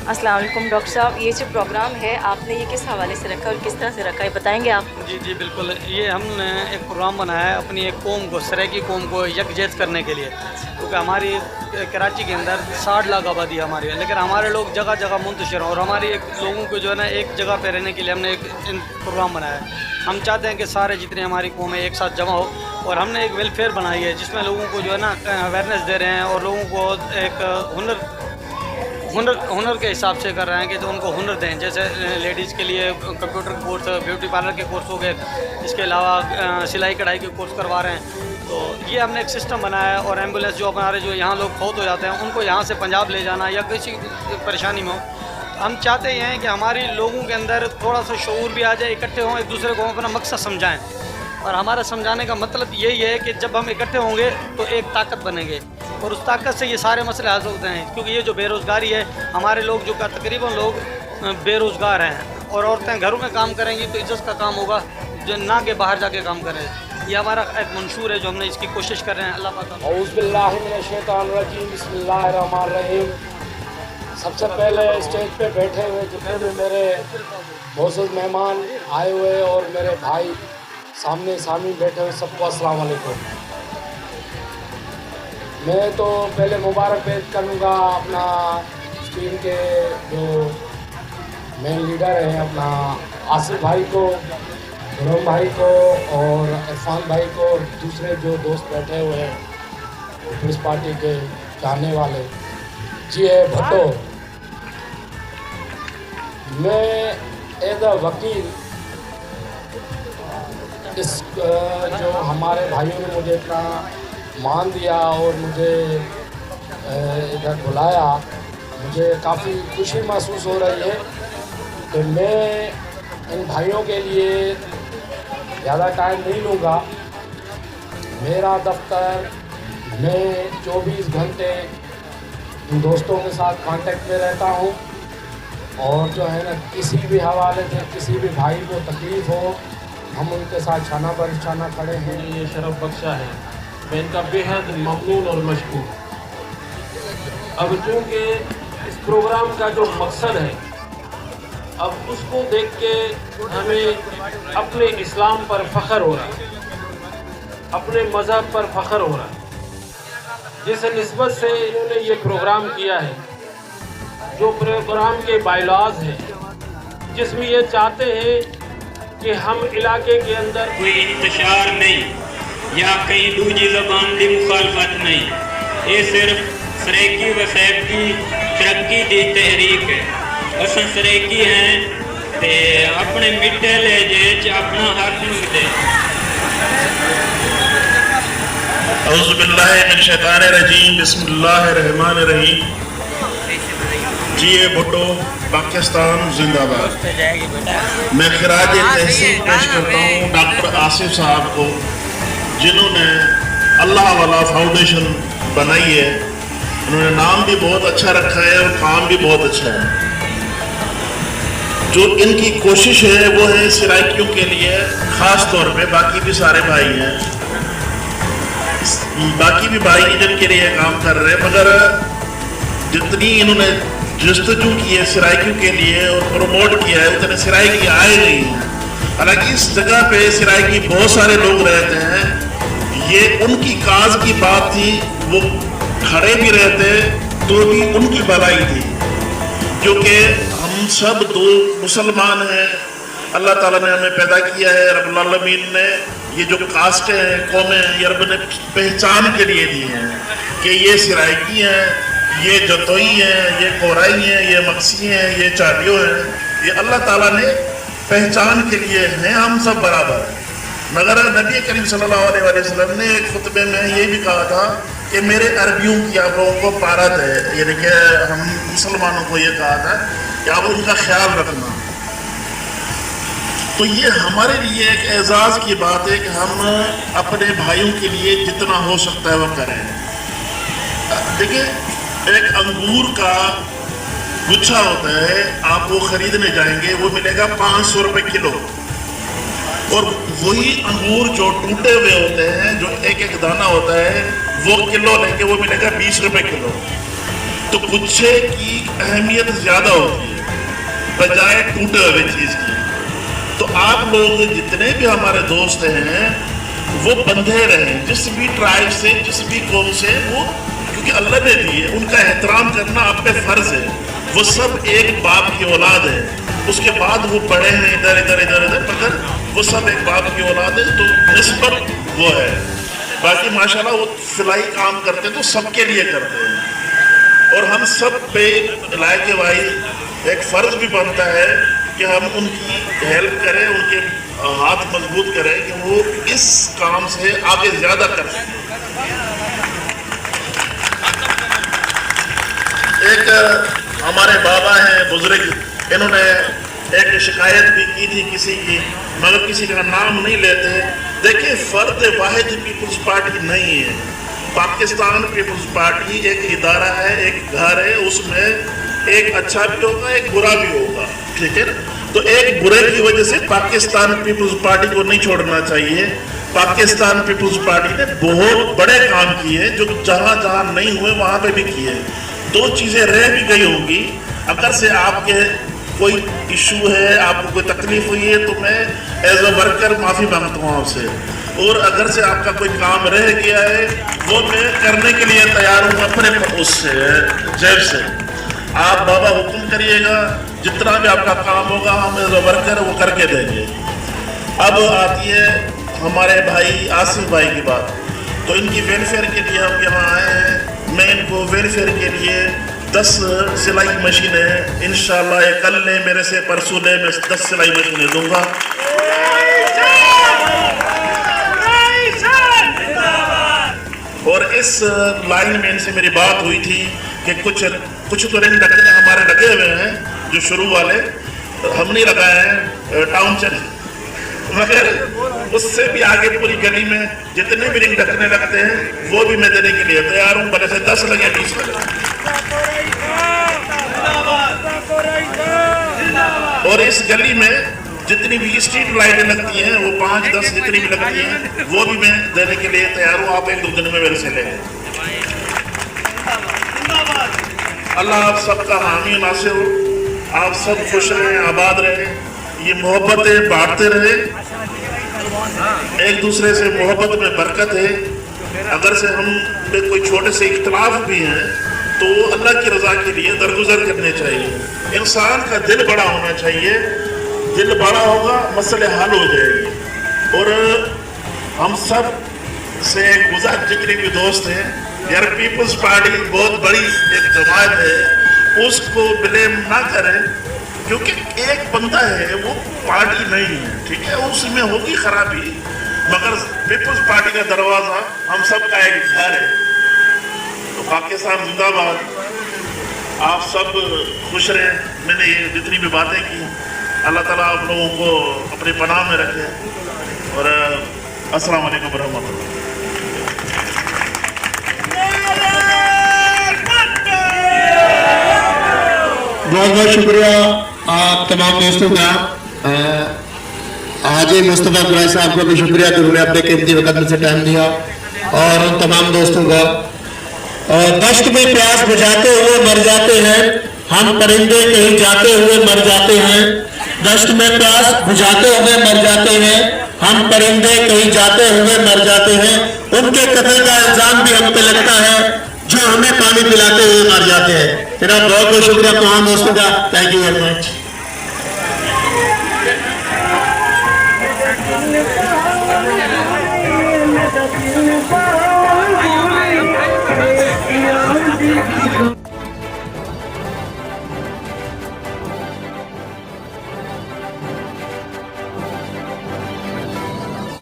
अस्सलाम वालेकुम डॉक्टर साहब, ये जो प्रोग्राम है आपने ये किस हवाले से रखा और किस तरह से रखा है, बताएंगे आप? जी जी बिल्कुल, ये हमने एक प्रोग्राम बनाया है अपनी एक कौम को, सराइकी कौम को यकजहत करने के लिए, क्योंकि हमारी कराची के अंदर 60 लाख आबादी है हमारी, लेकिन हमारे लोग जगह जगह मुंतशिर हैं और हमारी एक लोगों को जो है ना एक जगह पे रहने के लिए हमने एक प्रोग्राम बनाया है। हम चाहते हैं कि सारे जितने हमारी कौम है एक साथ जमा हो, और हमने एक वेलफेयर बनाई है जिसमें लोगों को जो है ना अवेयरनेस दे रहे हैं और लोगों को एक हुनर के हिसाब से कर रहे हैं कि जो उनको हुनर दें, जैसे लेडीज़ के लिए कंप्यूटर कोर्स, ब्यूटी पार्लर के कोर्स हो गए, इसके अलावा सिलाई कढ़ाई के कोर्स करवा रहे हैं। तो ये हमने एक सिस्टम बनाया है, और एम्बुलेंस जो हमारे जो यहाँ लोग फौत हो जाते हैं उनको यहाँ से पंजाब ले जाना या किसी परेशानी में हो, हम चाहते ये हैं कि हमारी लोगों के अंदर थोड़ा सा शऊर भी आ जाए, इकट्ठे हों, एक दूसरे को अपना मकसद समझाएँ। और हमारा समझाने का मतलब यही है कि जब हम इकट्ठे होंगे तो एक ताकत बनेंगे, और उस ताकत से ये सारे मसले हल होते हैं। क्योंकि ये जो बेरोज़गारी है, हमारे लोग जो तकरीबन लोग बेरोज़गार हैं, और औरतें घरों में काम करेंगी तो इज्जत का काम होगा, जो ना कि बाहर जाके काम करें। ये हमारा एक मंशूर है जो हमने इसकी कोशिश कर रहे हैं। अल्लाह पाक। औज़ु बिल्लाहि मिनश्शैतानिर्रजीम, बिस्मिल्लाहिर्रहमानिर्रहीम। सबसे पहले स्टेज पे बैठे हुए जितने भी मेरे मौजूद मेहमान आए हुए और मेरे भाई सामने सामने बैठे हुए सबको अस्सलाम वालेकुम। मैं तो पहले मुबारक पेश करूँगा अपना टीम के जो मेन लीडर हैं अपना आसिफ भाई को, गुरम भाई को और इरफान भाई को, और दूसरे जो दोस्त बैठे हुए हैं पीपल्स पार्टी के चाहने वाले जी है भट्टो। मैं एज अ वकील इस जो हमारे भाइयों ने मुझे इतना मान दिया और मुझे इधर बुलाया, मुझे काफ़ी खुशी महसूस हो रही है कि मैं इन भाइयों के लिए ज़्यादा टाइम नहीं लूँगा। मेरा दफ्तर, मैं 24 घंटे इन दोस्तों के साथ कांटेक्ट में रहता हूँ, और जो है ना किसी भी हवाले से किसी भी भाई को तकलीफ़ हो हम उनके साथ छाना बरछाना खड़े हैं। ये शरफ बख्शा है, मैं इनका बेहद ममनून और मशकूर। अब चूँकि इस प्रोग्राम का जो मकसद है, अब उसको देख के हमें अपने इस्लाम पर फ़ख्र हो रहा है, अपने मज़हब पर फ़ख्र हो रहा है। जिस निस्बत से इन्होंने ये प्रोग्राम किया है, जो प्रोग्राम के बायलॉज हैं, जिसमें ये चाहते हैं कि हम इलाके के अंदर कोई इंतशार नहीं या कहीं दूसरी ज़बान की मुखालफत नहीं, ये सिर्फ सराइकी वसैब की तरक्की की तहरीक है। अस सराइकी हैं ते अपने मिठे लहजे अपना हक मंगते। औज़ु बिल्लाहि मिन शैतानिर रजीम, बिस्मिल्लाहिर रहमानिर रहीम। जी ए भुट्टो पाकिस्तान जिंदाबाद। मैं खिराज तहसीन पेश करता हूँ डॉक्टर आसिफ साहब को, जिन्होंने अल्लाह वाला फाउंडेशन बनाई है। उन्होंने नाम भी बहुत अच्छा रखा है और काम भी बहुत अच्छा है। जो इनकी कोशिश है वो है सराइकियों के लिए ख़ास तौर पे, बाकी भी सारे भाई हैं, बाकी भी भाई जिनके लिए काम कर रहे हैं, मगर जितनी इन्होंने जस्तजू की है सराइकियों के लिए और प्रमोट किया है उतने सराइकी आए नहीं हैं। हालांकि इस जगह पे सराइकी बहुत सारे लोग रहते हैं, ये उनकी काज की बात थी, वो खड़े भी रहते तो भी उनकी भलाई थी, क्योंकि हम सब दो मुसलमान हैं। अल्लाह ताला ने हमें पैदा किया है, रब्बुल आलमीन ने ये जो कास्टें हैं, कौमें हैं, ये रब ने पहचान के लिए दी हैं कि ये सराइकी हैं, ये जतोई हैं, ये कोराई हैं, ये मक्सी हैं, ये चाटियो हैं। ये अल्लाह ताला ने पहचान के लिए हैं, हम सब बराबर हैं। मगर नबी करीम सल्लल्लाहु अलैहि वसल्लम ने एक खुतबे में ये भी कहा था कि मेरे अरबियों की आप लोगों को पारत है, यानी कि हम मुसलमानों को ये कहा था कि आप उनका ख्याल रखना। तो ये हमारे लिए एक एजाज़ की बात है कि हम अपने भाइयों के लिए जितना हो सकता है वो करें। देखिए, एक अंगूर का गुच्छा होता है, आप वो खरीदने जाएंगे, वो मिलेगा 500 रुपये किलो, और वही अंगूर जो टूटे हुए होते हैं, जो एक एक दाना होता है, वो किलो लेंगे, वो मिलेगा 20 रुपये किलो। तो गुच्छे की अहमियत ज्यादा होती है बजाय टूटे हुए चीज की। तो आप लोग जितने भी हमारे दोस्त हैं वो बंधे रहे, जिस भी ट्राइब से, जिस भी कौम से, वो क्योंकि अल्लाह ने दिए, उनका एहतराम करना आप पे फर्ज है। वो सब एक बाप की औलाद है, उसके बाद वो बड़े हैं इधर इधर इधर इधर, मगर वो सब एक बाप की औलाद है, तो निस्बत वो है। बाकी माशाल्लाह वो सिलाई काम करते तो सबके लिए करते हैं, और हम सब पे इलाके वाइज एक फर्ज भी बनता है कि हम उनकी हेल्प करें, उनके हाथ मजबूत करें कि वो इस काम से आगे ज्यादा कर सकें। एक हमारे बाबा हैं बुजुर्ग, इन्होंने एक शिकायत भी की थी किसी की, मगर किसी का नाम नहीं लेते। देखिए, फर्द वाहिद पीपल्स पार्टी नहीं है। पाकिस्तान पीपल्स पार्टी एक इदारा है, एक घर है, उसमें एक अच्छा भी होगा, एक बुरा भी होगा, ठीक है ना। तो एक बुरे की वजह से पाकिस्तान पीपल्स पार्टी को नहीं छोड़ना चाहिए। पाकिस्तान पीपल्स पार्टी ने बहुत बड़े काम किए, जो जहां जहां नहीं हुए वहां पे भी किए। दो चीजें रह भी गई होंगी। अगर से आपके कोई इशू है, आपको कोई तकलीफ हुई है, तो मैं एज अ वर्कर माफी मांगता हूँ आपसे, और अगर से आपका कोई काम रह गया है वो मैं करने के लिए तैयार हूँ अपने उससे जेब से। आप बाबा हुक्म करिएगा, जितना भी आपका काम होगा हम एज अ वर्कर वो करके देंगे। अब आती है हमारे भाई आसिफ भाई की बात। तो इनकी वेलफेयर के लिए हम यहाँ आए हैं। मैं इनको वेलफेयर के लिए 10 सिलाई मशीनें इंशाल्लाह, ये कल ने मेरे से परसों ने मैं 10 सिलाई मशीनें दूंगा। और इस लाइन में इनसे मेरी बात हुई थी कि कुछ तो रिंग ढकने हमारे लगे हुए हैं, जो शुरू वाले हम नहीं लगाए हैं, टाउन चले, मगर उससे भी आगे पूरी गली में जितने भी रिंग ढकने लगते हैं वो भी मैं देने के लिए तैयार हूँ, भले से 10 लगे 20 लगे। और इस गली में जितनी भी स्ट्रीट लाइटें लगती हैं, वो 5-10 जितनी भी लगती हैं, वो भी मैं देने के लिए तैयार हूँ। आप 1-2 दिन में मेरे से लेंगे। अल्लाह आप सबका हामी नासिर हो, आप सब खुश रहें, आबाद रहें, ये मोहब्बतें बांटते रहे, एक दूसरे से मोहब्बत में बरकत है। अगर से हम में कोई छोटे से इख्तलाफ भी हैं तो अल्लाह की रजा के लिए दरगुजर करने चाहिए। इंसान का दिल बड़ा होना चाहिए, दिल बड़ा होगा मसले हल हो जाएंगे। और हम सब से गुजार जितने भी दोस्त हैं, यार पीपल्स पार्टी बहुत बड़ी एक जमात है, उसको ब्लेम ना करें, क्योंकि एक बंदा है, वो पार्टी नहीं है, ठीक है, उसमें होगी खराबी, मगर पीपल्स पार्टी का दरवाजा हम सब का एक घर है। तो पाकिस्तान जिंदाबाद। आप सब खुश रहें। मैंने ये जितनी भी बातें की, अल्लाह ताला आप लोगों को अपने पनाह में रखे, और अस्सलाम वालेकुम रहमतुल्लाह। बहुत बहुत शुक्रिया आप तमाम दोस्तों का। हाजी मुस्तफ़ा कुरैशी साहब को भी शुक्रिया कि उन्होंने अपने कीमती वक्त में से टाइम दिया, और उन तमाम दोस्तों का। दश्त में प्यास बुझाते हुए मर जाते हैं हम, परिंदे कहीं जाते हुए मर जाते हैं। दश्त में प्यास बुझाते हुए मर जाते हैं हम, परिंदे कहीं जाते हुए मर जाते हैं। उनके कत्ल का इल्जाम भी हम पे लगता है, जो हमें पानी पिलाते हुए मर जाते हैं। मेरा बहुत बहुत शुक्रिया तमाम दोस्तों का। Thank you very much. Thank you.